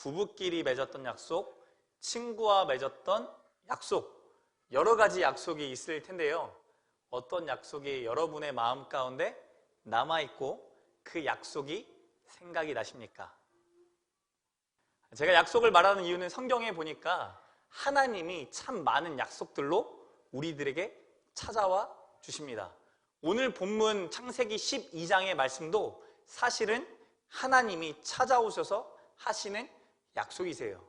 부부끼리 맺었던 약속, 친구와 맺었던 약속, 여러 가지 약속이 있을 텐데요. 어떤 약속이 여러분의 마음 가운데 남아있고 그 약속이 생각이 나십니까? 제가 약속을 말하는 이유는 성경에 보니까 하나님이 참 많은 약속들로 우리들에게 찾아와 주십니다. 오늘 본문 창세기 12장의 말씀도 사실은 하나님이 찾아오셔서 하시는 약속이세요.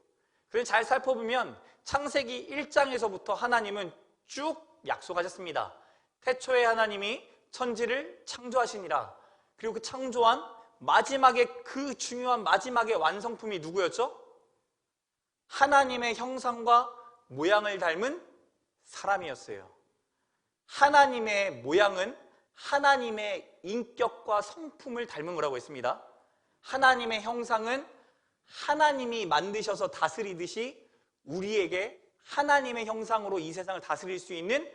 그래서 잘 살펴보면 창세기 1장에서부터 하나님은 쭉 약속하셨습니다. 태초에 하나님이 천지를 창조하시니라. 그리고 그 창조한 마지막에 그 중요한 마지막의 완성품이 누구였죠? 하나님의 형상과 모양을 닮은 사람이었어요. 하나님의 모양은 하나님의 인격과 성품을 닮은 거라고 했습니다. 하나님의 형상은 하나님이 만드셔서 다스리듯이 우리에게 하나님의 형상으로 이 세상을 다스릴 수 있는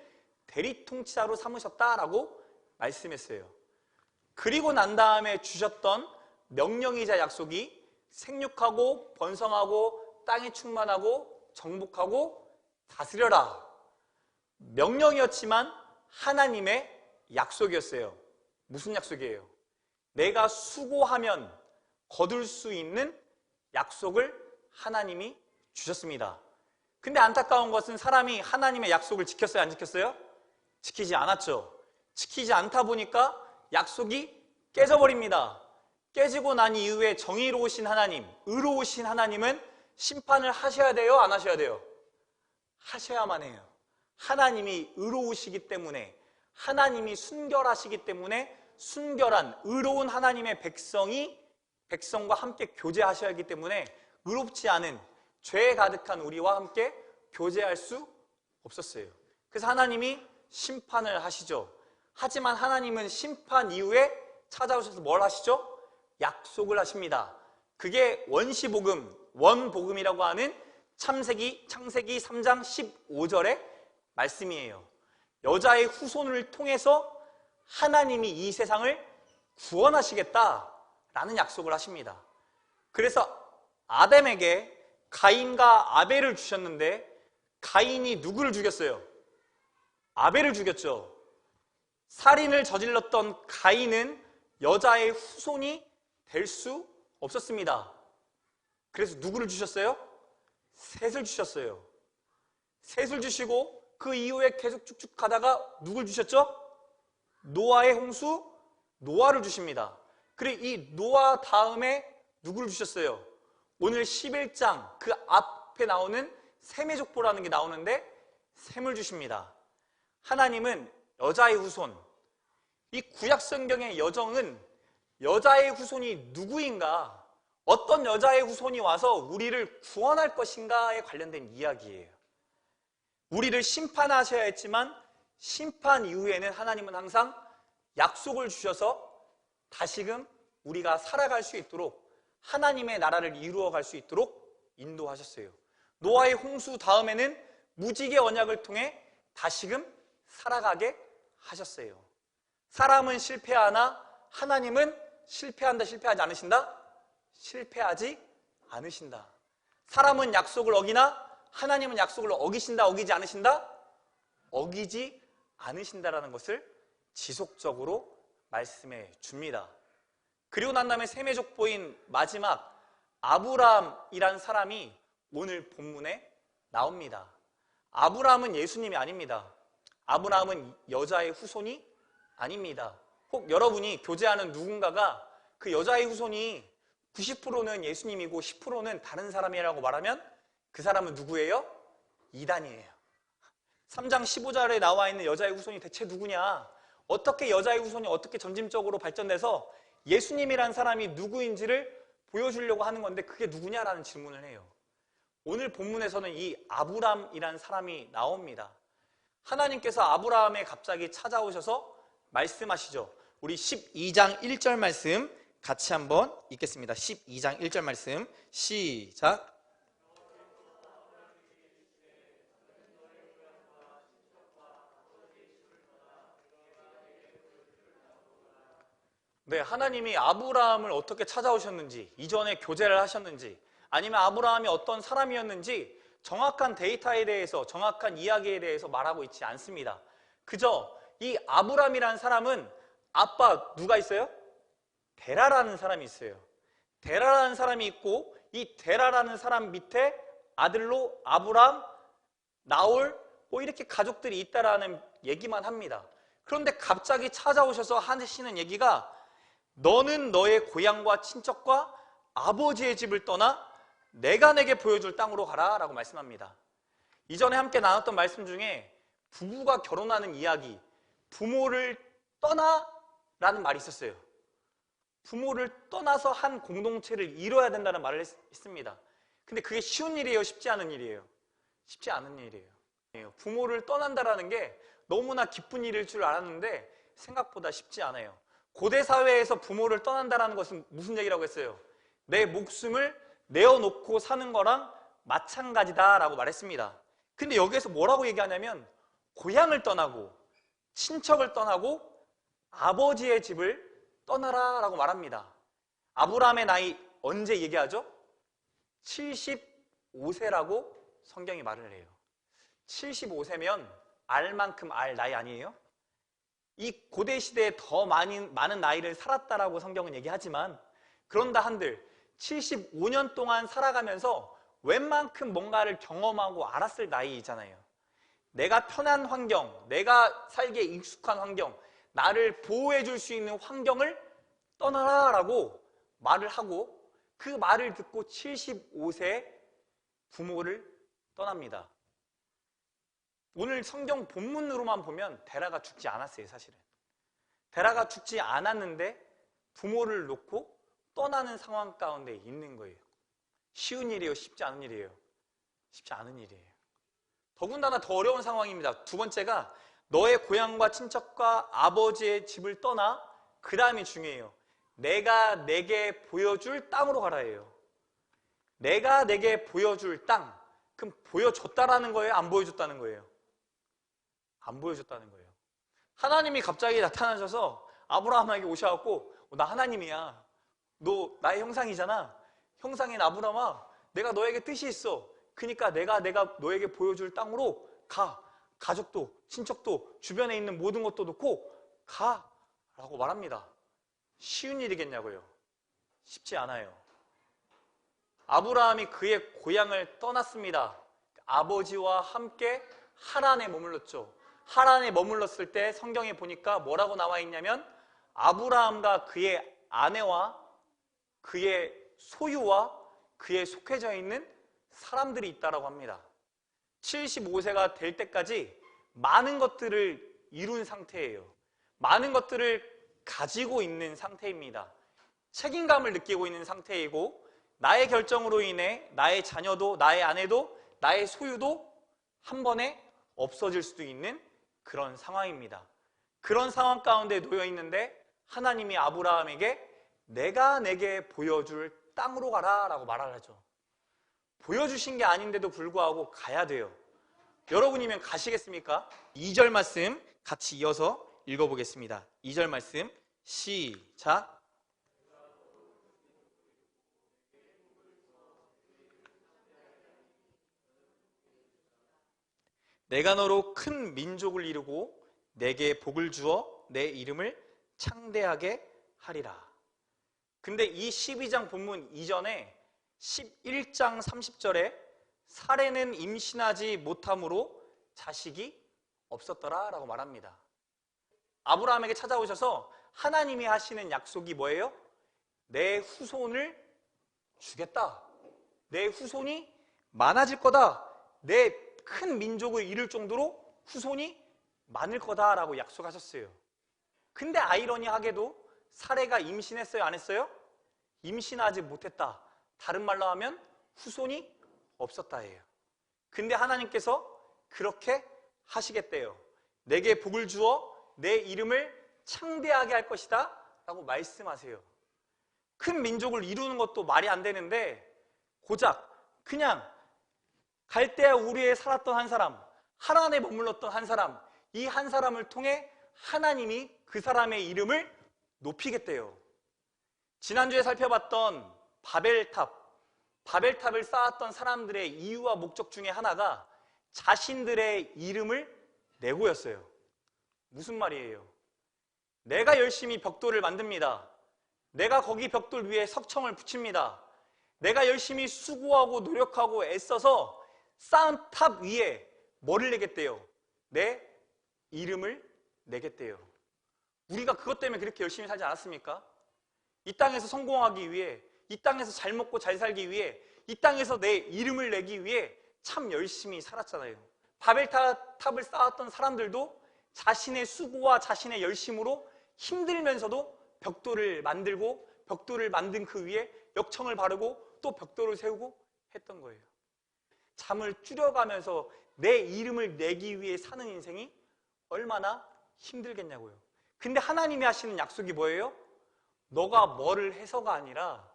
대리통치자로 삼으셨다라고 말씀했어요. 그리고 난 다음에 주셨던 명령이자 약속이 생육하고 번성하고 땅에 충만하고 정복하고 다스려라. 명령이었지만 하나님의 약속이었어요. 무슨 약속이에요? 내가 수고하면 거둘 수 있는 약속을 하나님이 주셨습니다. 근데 안타까운 것은 사람이 하나님의 약속을 지켰어요? 안 지켰어요? 지키지 않았죠. 지키지 않다 보니까 약속이 깨져버립니다. 깨지고 난 이후에 정의로우신 하나님, 의로우신 하나님은 심판을 하셔야 돼요? 안 하셔야 돼요? 하셔야만 해요. 하나님이 의로우시기 때문에, 하나님이 순결하시기 때문에 순결한 의로운 하나님의 백성과 함께 교제하셔야 하기 때문에 의롭지 않은 죄에 가득한 우리와 함께 교제할 수 없었어요. 그래서 하나님이 심판을 하시죠. 하지만 하나님은 심판 이후에 찾아오셔서 뭘 하시죠? 약속을 하십니다. 그게 원시복음, 원복음이라고 하는 창세기 3장 15절의 말씀이에요. 여자의 후손을 통해서 하나님이 이 세상을 구원하시겠다라는 약속을 하십니다. 그래서 아담에게 가인과 아벨을 주셨는데 가인이 누구를 죽였어요? 아벨을 죽였죠. 살인을 저질렀던 가인은 여자의 후손이 될 수 없었습니다. 그래서 누구를 주셨어요? 셋을 주셨어요. 셋을 주시고 그 이후에 계속 쭉쭉 가다가 누굴 주셨죠? 노아의 홍수, 노아를 주십니다. 그리고 이 노아 다음에 누구를 주셨어요? 오늘 11장 그 앞에 나오는 셈의 족보라는 게 나오는데 셈을 주십니다. 하나님은 여자의 후손, 이 구약성경의 여정은 여자의 후손이 누구인가, 어떤 여자의 후손이 와서 우리를 구원할 것인가에 관련된 이야기예요. 우리를 심판하셔야 했지만 심판 이후에는 하나님은 항상 약속을 주셔서 다시금 우리가 살아갈 수 있도록 하나님의 나라를 이루어갈 수 있도록 인도하셨어요. 노아의 홍수 다음에는 무지개 언약을 통해 다시금 살아가게 하셨어요. 사람은 실패하나 하나님은 실패한다, 실패하지 않으신다? 실패하지 않으신다. 사람은 약속을 어기나 하나님은 약속을 어기신다, 어기지 않으신다? 어기지 않으신다라는 것을 지속적으로 말씀해 줍니다. 그리고 난 다음에 셈의 족보인 마지막 아브라함이란 사람이 오늘 본문에 나옵니다. 아브라함은 예수님이 아닙니다. 아브라함은 여자의 후손이 아닙니다. 혹 여러분이 교제하는 누군가가 그 여자의 후손이 90%는 예수님이고 10%는 다른 사람이라고 말하면 그 사람은 누구예요? 이단이에요. 3장 15절에 나와 있는 여자의 후손이 대체 누구냐? 어떻게 여자의 후손이 어떻게 점진적으로 발전돼서 예수님이란 사람이 누구인지를 보여주려고 하는 건데 그게 누구냐라는 질문을 해요. 오늘 본문에서는 이 아브람이란 사람이 나옵니다. 하나님께서 아브라함에 갑자기 찾아오셔서 말씀하시죠. 우리 12장 1절 말씀 같이 한번 읽겠습니다. 12장 1절 말씀 시작. 네, 하나님이 아브라함을 어떻게 찾아오셨는지, 이전에 교제를 하셨는지, 아니면 아브라함이 어떤 사람이었는지 정확한 데이터에 대해서, 정확한 이야기에 대해서 말하고 있지 않습니다. 그저 이 아브라함이라는 사람은 아빠 누가 있어요? 데라라는 사람이 있어요. 데라라는 사람이 있고 이 데라라는 사람 밑에 아들로 아브람, 나홀 뭐 이렇게 가족들이 있다라는 얘기만 합니다. 그런데 갑자기 찾아오셔서 하시는 얘기가 너는 너의 고향과 친척과 아버지의 집을 떠나 내가 내게 보여줄 땅으로 가라 라고 말씀합니다. 이전에 함께 나눴던 말씀 중에 부부가 결혼하는 이야기, 부모를 떠나 라는 말이 있었어요. 부모를 떠나서 한 공동체를 이뤄야 된다는 말을 했습니다. 근데 그게 쉬운 일이에요? 쉽지 않은 일이에요? 쉽지 않은 일이에요. 부모를 떠난다라는 게 너무나 기쁜 일일 줄 알았는데 생각보다 쉽지 않아요. 고대 사회에서 부모를 떠난다라는 것은 무슨 얘기라고 했어요? 내 목숨을 내어놓고 사는 거랑 마찬가지다라고 말했습니다. 근데 여기에서 뭐라고 얘기하냐면 고향을 떠나고 친척을 떠나고 아버지의 집을 떠나라 라고 말합니다. 아브라함의 나이 언제 얘기하죠? 75세라고 성경이 말을 해요. 75세면 알 만큼 알 나이 아니에요? 이 고대 시대에 더 많은 나이를 살았다라고 성경은 얘기하지만 그런다 한들 75년 동안 살아가면서 웬만큼 뭔가를 경험하고 알았을 나이잖아요. 내가 편한 환경, 내가 살기에 익숙한 환경, 나를 보호해 줄 수 있는 환경을 떠나라 라고 말을 하고 그 말을 듣고 75세 부모를 떠납니다. 오늘 성경 본문으로만 보면 데라가 죽지 않았어요, 사실은. 데라가 죽지 않았는데 부모를 놓고 떠나는 상황 가운데 있는 거예요. 쉬운 일이에요? 쉽지 않은 일이에요? 쉽지 않은 일이에요. 더군다나 더 어려운 상황입니다. 두 번째가 너의 고향과 친척과 아버지의 집을 떠나 그 다음이 중요해요. 내가 내게 보여줄 땅으로 가라예요. 내가 내게 보여줄 땅. 그럼 보여줬다라는 거예요? 안 보여줬다는 거예요? 안 보여줬다는 거예요. 하나님이 갑자기 나타나셔서 아브라함에게 오셔갖고 나 하나님이야. 너 나의 형상이잖아. 형상인 아브라함아, 내가 너에게 뜻이 있어. 그러니까 내가 너에게 보여줄 땅으로 가. 가족도 친척도 주변에 있는 모든 것도 놓고 가 라고 말합니다. 쉬운 일이겠냐고요? 쉽지 않아요. 아브라함이 그의 고향을 떠났습니다. 아버지와 함께 하란에 머물렀죠. 하란에 머물렀을 때 성경에 보니까 뭐라고 나와 있냐면 아브라함과 그의 아내와 그의 소유와 그에 속해져 있는 사람들이 있다라고 합니다. 75세가 될 때까지 많은 것들을 이룬 상태예요. 많은 것들을 가지고 있는 상태입니다. 책임감을 느끼고 있는 상태이고 나의 결정으로 인해 나의 자녀도 나의 아내도 나의 소유도 한 번에 없어질 수도 있는 그런 상황입니다. 그런 상황 가운데 놓여 있는데 하나님이 아브라함에게 내가 내게 보여줄 땅으로 가라 라고 말을 하죠. 보여주신 게 아닌데도 불구하고 가야 돼요. 여러분이면 가시겠습니까? 2절 말씀 같이 이어서 읽어보겠습니다. 2절 말씀 시작. 내가 너로 큰 민족을 이루고 내게 복을 주어 내 이름을 창대하게 하리라. 근데 이 12장 본문 이전에 11장 30절에 사례는 임신하지 못함으로 자식이 없었더라 라고 말합니다. 아브라함에게 찾아오셔서 하나님이 하시는 약속이 뭐예요? 내 후손을 주겠다. 내 후손이 많아질 거다. 내 큰 민족을 이룰 정도로 후손이 많을 거다라고 약속하셨어요. 근데 아이러니하게도 사례가 임신했어요? 안 했어요? 임신하지 못했다. 다른 말로 하면 후손이 없었다예요. 근데 하나님께서 그렇게 하시겠대요. 내게 복을 주어 내 이름을 창대하게 할 것이다 라고 말씀하세요. 큰 민족을 이루는 것도 말이 안 되는데 고작 그냥 갈대아 우르에 살았던 한 사람, 하란에 머물렀던 한 사람, 이 한 사람을 통해 하나님이 그 사람의 이름을 높이겠대요. 지난주에 살펴봤던 바벨탑, 바벨탑을 쌓았던 사람들의 이유와 목적 중에 하나가 자신들의 이름을 내고였어요. 무슨 말이에요? 내가 열심히 벽돌을 만듭니다. 내가 거기 벽돌 위에 석청을 붙입니다. 내가 열심히 수고하고 노력하고 애써서 쌓은 탑 위에 뭐를 내겠대요? 내 이름을 내겠대요. 우리가 그것 때문에 그렇게 열심히 살지 않았습니까? 이 땅에서 성공하기 위해, 이 땅에서 잘 먹고 잘 살기 위해, 이 땅에서 내 이름을 내기 위해 참 열심히 살았잖아요. 바벨탑을 쌓았던 사람들도 자신의 수고와 자신의 열심으로 힘들면서도 벽돌을 만들고 벽돌을 만든 그 위에 역청을 바르고 또 벽돌을 세우고 했던 거예요. 잠을 줄여가면서 내 이름을 내기 위해 사는 인생이 얼마나 힘들겠냐고요. 근데 하나님이 하시는 약속이 뭐예요? 너가 뭐를 해서가 아니라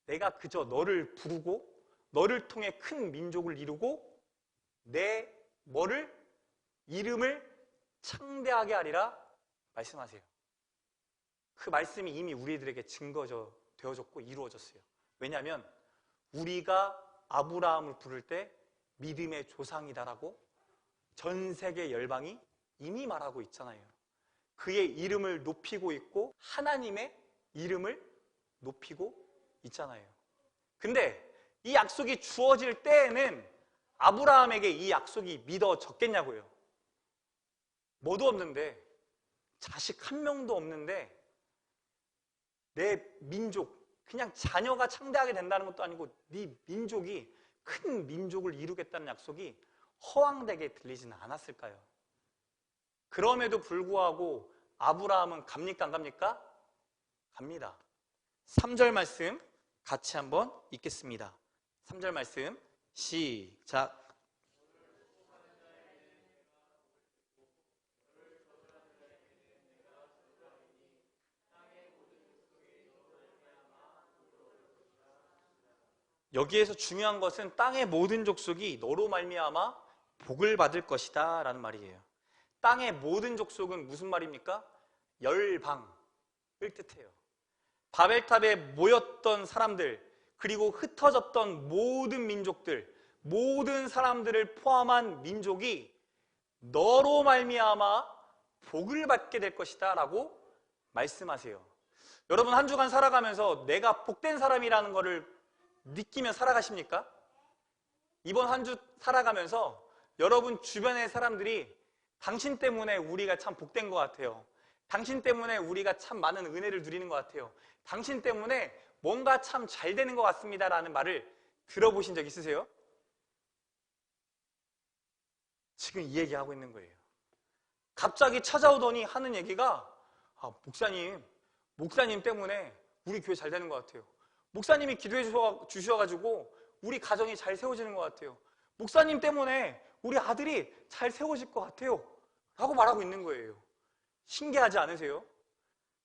내가 그저 너를 부르고 너를 통해 큰 민족을 이루고 내 뭐를 이름을 창대하게 하리라 말씀하세요. 그 말씀이 이미 우리들에게 되어졌고 이루어졌어요. 왜냐하면 우리가 아브라함을 부를 때 믿음의 조상이다라고 전 세계 열방이 이미 말하고 있잖아요. 그의 이름을 높이고 있고 하나님의 이름을 높이고 있잖아요. 근데 이 약속이 주어질 때에는 아브라함에게 이 약속이 믿어졌겠냐고요. 뭐도 없는데, 자식 한 명도 없는데 내 민족, 그냥 자녀가 창대하게 된다는 것도 아니고 네 민족이 큰 민족을 이루겠다는 약속이 허황되게 들리지는 않았을까요? 그럼에도 불구하고 아브라함은 갑니까 안 갑니까? 갑니다. 3절 말씀 같이 한번 읽겠습니다. 3절 말씀 시작. 여기에서 중요한 것은 땅의 모든 족속이 너로 말미암아 복을 받을 것이다 라는 말이에요. 땅의 모든 족속은 무슨 말입니까? 열방을 뜻해요. 바벨탑에 모였던 사람들, 그리고 흩어졌던 모든 민족들, 모든 사람들을 포함한 민족이 너로 말미암아 복을 받게 될 것이다 라고 말씀하세요. 여러분, 한 주간 살아가면서 내가 복된 사람이라는 것을 느끼며 살아가십니까? 이번 한 주 살아가면서 여러분 주변의 사람들이 당신 때문에 우리가 참 복된 것 같아요. 당신 때문에 우리가 참 많은 은혜를 누리는 것 같아요. 당신 때문에 뭔가 참 잘 되는 것 같습니다 라는 말을 들어보신 적 있으세요? 지금 이 얘기하고 있는 거예요. 갑자기 찾아오더니 하는 얘기가 목사님 때문에 우리 교회 잘 되는 것 같아요. 목사님이 기도해 주셔가지고 우리 가정이 잘 세워지는 것 같아요. 목사님 때문에 우리 아들이 잘 세워질 것 같아요 라고 말하고 있는 거예요. 신기하지 않으세요?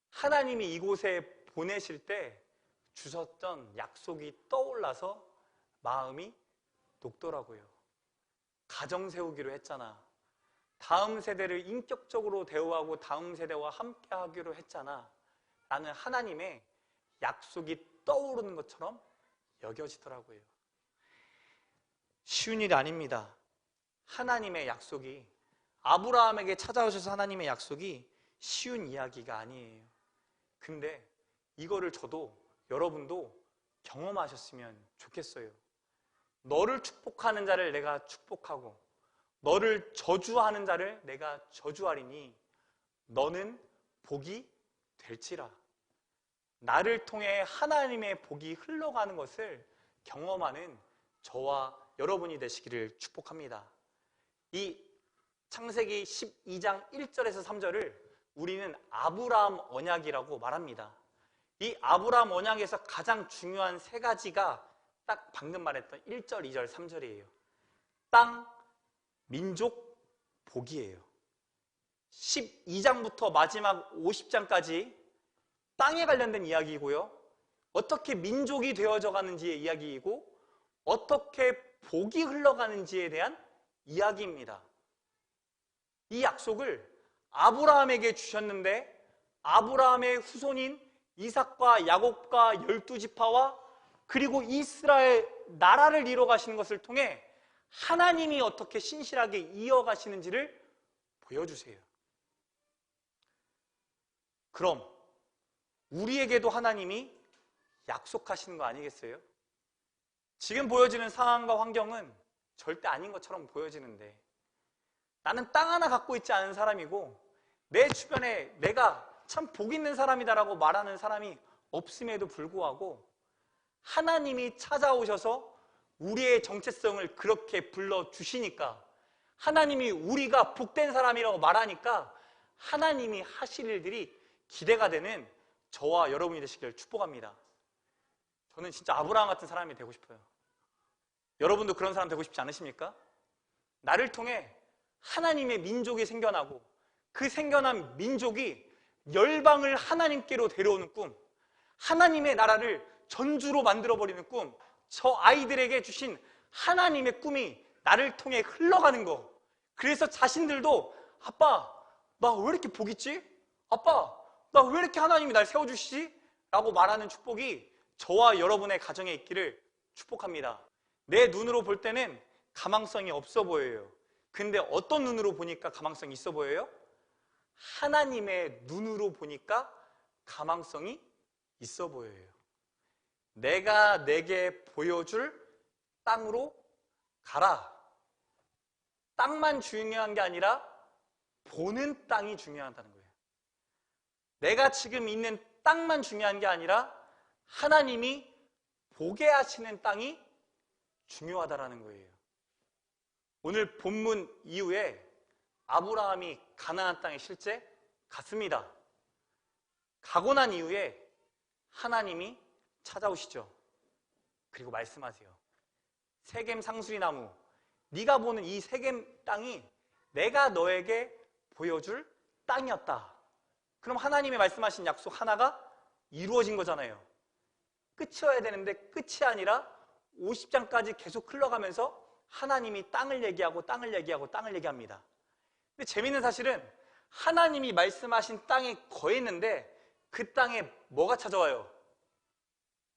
하나님이 이곳에 보내실 때 주셨던 약속이 떠올라서 마음이 녹더라고요. 가정 세우기로 했잖아. 다음 세대를 인격적으로 대우하고 다음 세대와 함께 하기로 했잖아 라는 하나님의 약속이 떠오르는 것처럼 여겨지더라고요. 쉬운 일이 아닙니다. 하나님의 약속이, 아브라함에게 찾아오셔서 하나님의 약속이 쉬운 이야기가 아니에요. 근데 이거를 저도 여러분도 경험하셨으면 좋겠어요. 너를 축복하는 자를 내가 축복하고 너를 저주하는 자를 내가 저주하리니 너는 복이 될지라. 나를 통해 하나님의 복이 흘러가는 것을 경험하는 저와 여러분이 되시기를 축복합니다. 이 창세기 12장 1절에서 3절을 우리는 아브라함 언약이라고 말합니다. 이 아브라함 언약에서 가장 중요한 세 가지가 딱 방금 말했던 1절, 2절, 3절이에요. 땅, 민족, 복이에요. 12장부터 마지막 50장까지 땅에 관련된 이야기이고요. 어떻게 민족이 되어져 가는지의 이야기이고 어떻게 복이 흘러가는지에 대한 이야기입니다. 이 약속을 아브라함에게 주셨는데 아브라함의 후손인 이삭과 야곱과 12지파와 그리고 이스라엘 나라를 이뤄가시는 것을 통해 하나님이 어떻게 신실하게 이어가시는지를 보여주세요. 그럼 우리에게도 하나님이 약속하시는 거 아니겠어요? 지금 보여지는 상황과 환경은 절대 아닌 것처럼 보여지는데 나는 땅 하나 갖고 있지 않은 사람이고 내 주변에 내가 참 복 있는 사람이다라고 말하는 사람이 없음에도 불구하고 하나님이 찾아오셔서 우리의 정체성을 그렇게 불러주시니까 하나님이 우리가 복된 사람이라고 말하니까 하나님이 하실 일들이 기대가 되는 저와 여러분이 되시길 축복합니다. 저는 진짜 아브라함 같은 사람이 되고 싶어요. 여러분도 그런 사람 되고 싶지 않으십니까? 나를 통해 하나님의 민족이 생겨나고 그 생겨난 민족이 열방을 하나님께로 데려오는 꿈, 하나님의 나라를 전주로 만들어버리는 꿈, 저 아이들에게 주신 하나님의 꿈이 나를 통해 흘러가는 거. 그래서 자신들도 아빠, 나 왜 이렇게 복 있지? 아빠, 나 왜 이렇게 하나님이 날 세워주시지? 라고 말하는 축복이 저와 여러분의 가정에 있기를 축복합니다. 내 눈으로 볼 때는 가망성이 없어 보여요. 근데 어떤 눈으로 보니까 가망성이 있어 보여요? 하나님의 눈으로 보니까 가망성이 있어 보여요. 내가 내게 보여줄 땅으로 가라. 땅만 중요한 게 아니라 보는 땅이 중요하다는 거예요. 내가 지금 있는 땅만 중요한 게 아니라 하나님이 보게 하시는 땅이 중요하다라는 거예요. 오늘 본문 이후에 아브라함이 가나안 땅에 실제 갔습니다. 가고 난 이후에 하나님이 찾아오시죠. 그리고 말씀하세요. 세겜 상수리 나무, 네가 보는 이 세겜 땅이 내가 너에게 보여줄 땅이었다. 그럼 하나님이 말씀하신 약속 하나가 이루어진 거잖아요. 끝이어야 되는데 끝이 아니라 50장까지 계속 흘러가면서 하나님이 땅을 얘기하고 땅을 얘기하고 땅을 얘기합니다. 근데 재미있는 사실은 하나님이 말씀하신 땅에 거했는데 그 땅에 뭐가 찾아와요?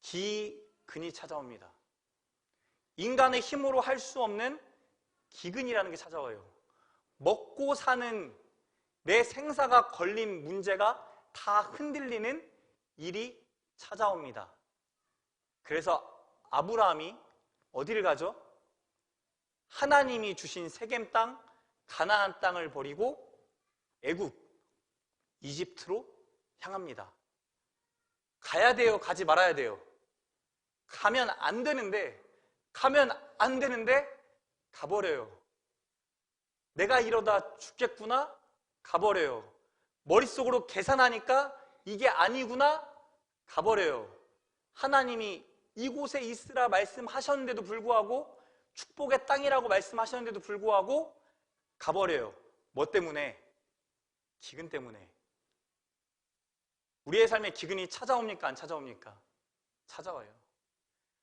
기근이 찾아옵니다. 인간의 힘으로 할 수 없는 기근이라는 게 찾아와요. 먹고 사는 내 생사가 걸린 문제가 다 흔들리는 일이 찾아옵니다. 그래서 아브라함이 어디를 가죠? 하나님이 주신 세겜 땅, 가나안 땅을 버리고 애굽, 이집트로 향합니다. 가야 돼요? 가지 말아야 돼요? 가면 안 되는데 가버려요. 내가 이러다 죽겠구나? 가버려요. 머릿속으로 계산하니까 이게 아니구나? 가버려요. 하나님이 이곳에 있으라 말씀하셨는데도 불구하고 축복의 땅이라고 말씀하셨는데도 불구하고 가버려요. 뭐 때문에? 기근 때문에. 우리의 삶에 기근이 찾아옵니까? 안 찾아옵니까? 찾아와요.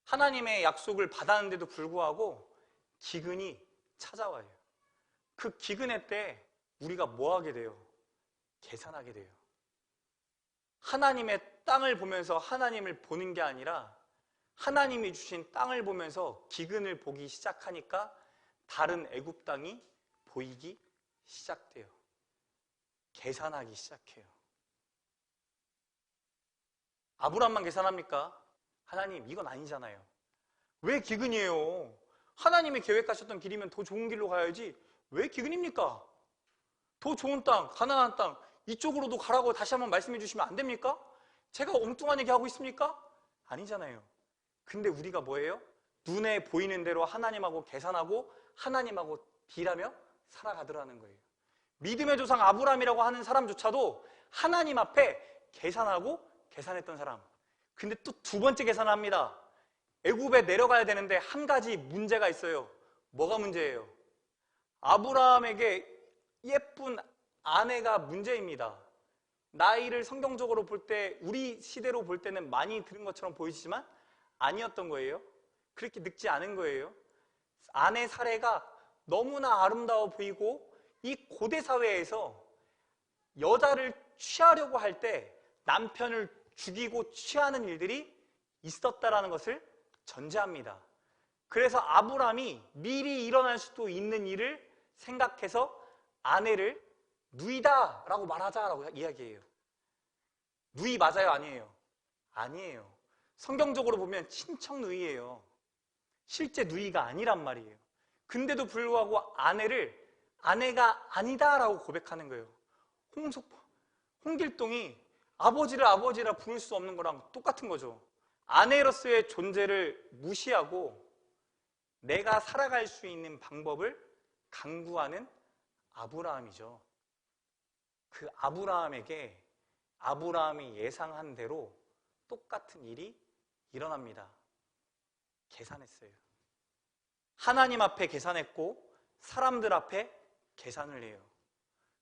하나님의 약속을 받았는데도 불구하고 기근이 찾아와요. 그 기근의 때 우리가 뭐 하게 돼요? 계산하게 돼요. 하나님의 땅을 보면서 하나님을 보는 게 아니라 하나님이 주신 땅을 보면서 기근을 보기 시작하니까 다른 애굽 땅이 보이기 시작돼요. 계산하기 시작해요. 아브라함만 계산합니까? 하나님, 이건 아니잖아요. 왜 기근이에요? 하나님이 계획하셨던 길이면 더 좋은 길로 가야지 왜 기근입니까? 더 좋은 땅, 가나안 땅 이쪽으로도 가라고 다시 한번 말씀해 주시면 안 됩니까? 제가 엉뚱한 얘기 하고 있습니까? 아니잖아요. 근데 우리가 뭐예요? 눈에 보이는 대로 하나님하고 계산하고 하나님하고 딜하며 살아가더라는 거예요. 믿음의 조상 아브라함이라고 하는 사람조차도 하나님 앞에 계산하고 계산했던 사람. 근데 또 두 번째 계산을 합니다. 애굽에 내려가야 되는데 한 가지 문제가 있어요. 뭐가 문제예요? 아브라함에게 예쁜 아내가 문제입니다. 나이를 성경적으로 볼 때 우리 시대로 볼 때는 많이 들은 것처럼 보이지만 아니었던 거예요. 그렇게 늙지 않은 거예요. 아내 사례가 너무나 아름다워 보이고 이 고대 사회에서 여자를 취하려고 할 때 남편을 죽이고 취하는 일들이 있었다라는 것을 전제합니다. 그래서 아브라함이 미리 일어날 수도 있는 일을 생각해서 아내를 누이다라고 말하자라고 이야기해요. 누이 맞아요? 아니에요? 아니에요. 성경적으로 보면 친척 누이예요. 실제 누이가 아니란 말이에요. 근데도 불구하고 아내를 아내가 아니다라고 고백하는 거예요. 홍길동이 아버지를 아버지라 부를 수 없는 거랑 똑같은 거죠. 아내로서의 존재를 무시하고 내가 살아갈 수 있는 방법을 강구하는 아브라함이죠. 그 아브라함에게 아브라함이 예상한 대로 똑같은 일이 일어납니다. 계산했어요. 하나님 앞에 계산했고 사람들 앞에 계산을 해요.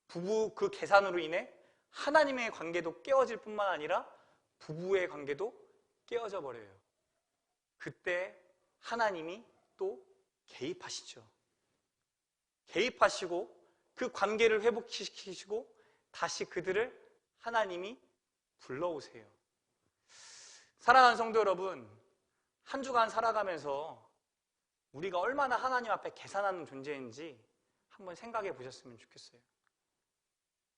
부부 그 계산으로 인해 하나님의 관계도 깨어질 뿐만 아니라 부부의 관계도 깨어져 버려요. 그때 하나님이 또 개입하시죠. 개입하시고 그 관계를 회복시키시고 다시 그들을 하나님이 불러오세요. 사랑하는 성도 여러분, 한 주간 살아가면서 우리가 얼마나 하나님 앞에 계산하는 존재인지 한번 생각해 보셨으면 좋겠어요.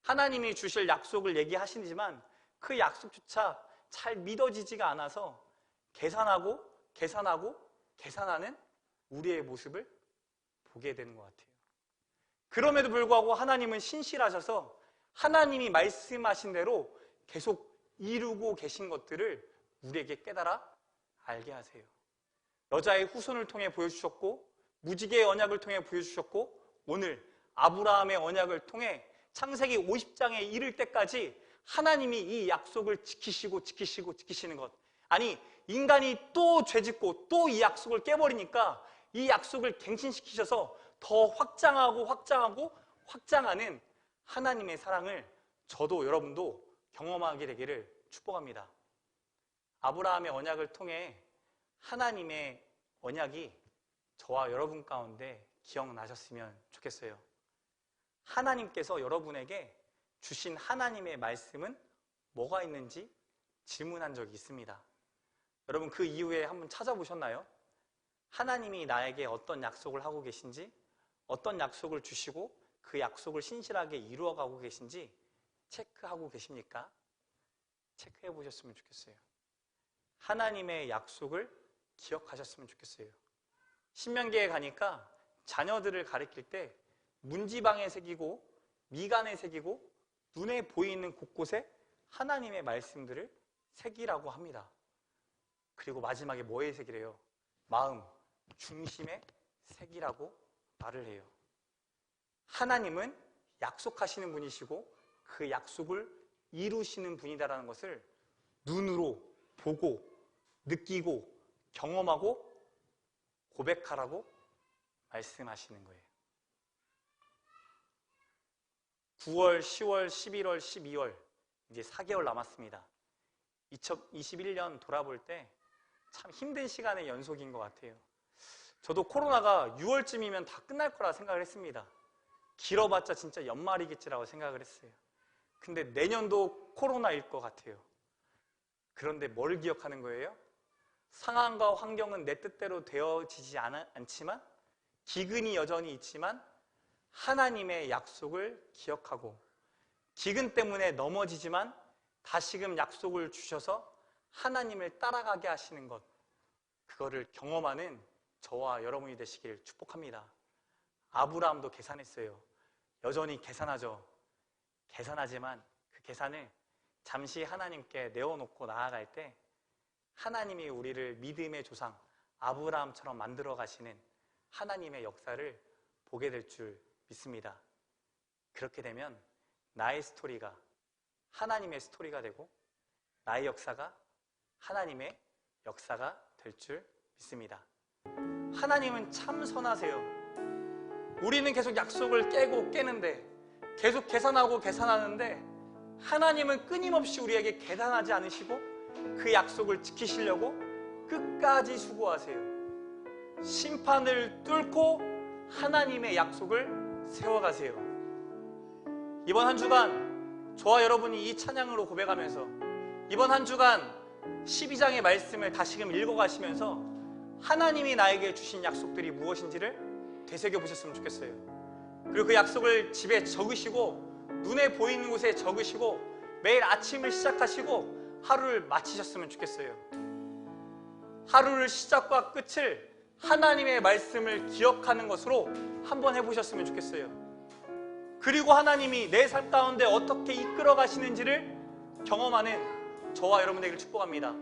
하나님이 주실 약속을 얘기하시지만 그 약속조차 잘 믿어지지가 않아서 계산하고 계산하는 우리의 모습을 보게 되는 것 같아요. 그럼에도 불구하고 하나님은 신실하셔서 하나님이 말씀하신 대로 계속 이루고 계신 것들을 우리에게 깨달아 알게 하세요. 여자의 후손을 통해 보여주셨고 무지개의 언약을 통해 보여주셨고 오늘 아브라함의 언약을 통해 창세기 50장에 이를 때까지 하나님이 이 약속을 지키시는 것. 아니 인간이 또 죄짓고 또 이 약속을 깨버리니까 이 약속을 갱신시키셔서 더 확장하는 하나님의 사랑을 저도 여러분도 경험하게 되기를 축복합니다. 아브라함의 언약을 통해 하나님의 언약이 저와 여러분 가운데 기억나셨으면 좋겠어요. 하나님께서 여러분에게 주신 하나님의 말씀은 뭐가 있는지 질문한 적이 있습니다. 여러분 그 이후에 한번 찾아보셨나요? 하나님이 나에게 어떤 약속을 하고 계신지, 어떤 약속을 주시고 그 약속을 신실하게 이루어가고 계신지 체크하고 계십니까? 체크해 보셨으면 좋겠어요. 하나님의 약속을 기억하셨으면 좋겠어요. 신명기에 가니까 자녀들을 가리킬 때 문지방에 새기고 미간에 새기고 눈에 보이는 곳곳에 하나님의 말씀들을 새기라고 합니다. 그리고 마지막에 뭐에 새기래요? 마음, 중심에 새기라고 말을 해요. 하나님은 약속하시는 분이시고 그 약속을 이루시는 분이다라는 것을 눈으로 보고 느끼고 경험하고 고백하라고 말씀하시는 거예요. 9월, 10월, 11월, 12월 이제 4개월 남았습니다. 2021년 돌아볼 때 참 힘든 시간의 연속인 것 같아요. 저도 코로나가 6월쯤이면 다 끝날 거라 생각을 했습니다. 길어봤자 진짜 연말이겠지라고 생각을 했어요. 근데 내년도 코로나일 것 같아요. 그런데 뭘 기억하는 거예요? 상황과 환경은 내 뜻대로 되어지지 않지만 기근이 여전히 있지만 하나님의 약속을 기억하고 기근 때문에 넘어지지만 다시금 약속을 주셔서 하나님을 따라가게 하시는 것, 그거를 경험하는 저와 여러분이 되시길 축복합니다. 아브라함도 계산했어요. 여전히 계산하죠. 계산하지만 그 계산을 잠시 하나님께 내어놓고 나아갈 때 하나님이 우리를 믿음의 조상 아브라함처럼 만들어 가시는 하나님의 역사를 보게 될 줄 믿습니다. 그렇게 되면 나의 스토리가 하나님의 스토리가 되고 나의 역사가 하나님의 역사가 될 줄 믿습니다. 하나님은 참 선하세요. 우리는 계속 약속을 깨는데 계속 계산하는데 하나님은 끊임없이 우리에게 계산하지 않으시고 그 약속을 지키시려고 끝까지 수고하세요. 심판을 뚫고 하나님의 약속을 세워가세요. 이번 한 주간 저와 여러분이 이 찬양으로 고백하면서 이번 한 주간 12장의 말씀을 다시금 읽어가시면서 하나님이 나에게 주신 약속들이 무엇인지를 되새겨 보셨으면 좋겠어요. 그리고 그 약속을 집에 적으시고 눈에 보이는 곳에 적으시고 매일 아침을 시작하시고 하루를 마치셨으면 좋겠어요. 하루를 시작과 끝을 하나님의 말씀을 기억하는 것으로 한번 해보셨으면 좋겠어요. 그리고 하나님이 내 삶 가운데 어떻게 이끌어 가시는지를 경험하는 저와 여러분 되기를 축복합니다.